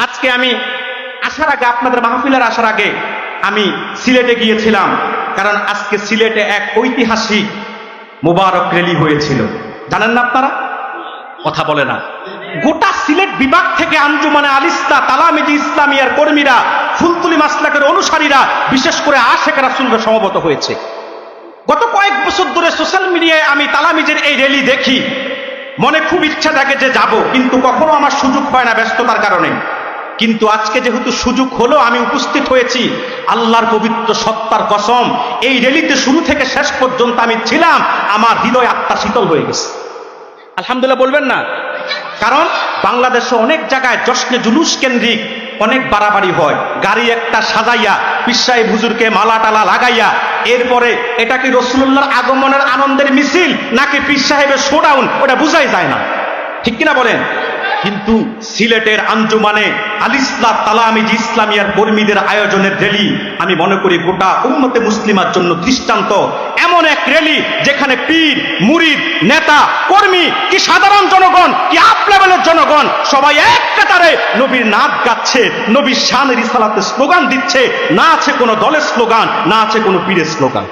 আজকে আমি আসার আগে, আপনাদের মাহফিলের আসার আগে আমি সিলেটে গিয়েছিলাম, কারণ আজকে সিলেটে এক ঐতিহাসিক মুবারক র্যালি হয়েছিল। জানেন না আপনারা? কথা বলে না। গোটা সিলেট বিভাগ থেকে আঞ্জুমানে আলিস্তা, তালামিজি ইসলামিয়ার কর্মীরা, ফুলতুলি মাসলাকের অনুসারীরা, বিশেষ করে আশেখ রাসূলরা সমবেত হয়েছে। গত কয়েক বছর ধরে সোশ্যাল মিডিয়ায় আমি তালামিজের এই র্যালি দেখি, মনে খুব ইচ্ছা থাকে যে যাব, কিন্তু কখনো আমার সুযোগ হয় না ব্যস্ততার কারণে। কিন্তু আজকে যেহেতু সুযোগ হলো, আমি উপস্থিত হয়েছি, আল্লাহর পবিত্র সত্তার কসম, এই র্যালিতে শুরু থেকে শেষ পর্যন্ত আমি ছিলাম, আমার হৃদয় আত্মা শীতল হয়ে গেছে। আলহামদুলিল্লাহ বলবেন না? কারণ বাংলাদেশে অনেক জায়গায় জশ্নে জুলুস কেন্দ্রিক অনেক বাড়াবাড়ি হয়, গাড়ি একটা সাজাইয়া পীর সাহেব হুজুরকে মালা টালা লাগাইয়া, এরপরে এটা কি রাসূলুল্লাহর আগমনের আনন্দের মিছিল নাকি পীর সাহেবের শোডাউন, ওটা বুঝাই যায় না, ঠিক কিনা বলেন? কিন্তু সিলেটের আঞ্জুমানে আলিস্তা তালামিজি ইসলামিয়ার কর্মীদের আয়োজনের র্যালি আমি মনে করি গোটা উম্মতে মুসলিমার জন্য দৃষ্টান্ত। এমন এক র্যালি যেখানে পীর, মুরিদ, নেতা, কর্মী, কি সাধারণ জনগণ, কি আপ লেভেলের জনগণ সবাই এক কাতারে নবীর নাত গাচ্ছে, নবীর শানের রিসালাতের স্লোগান দিচ্ছে। না আছে কোনো দলের স্লোগান, না আছে কোনো পীরের স্লোগান।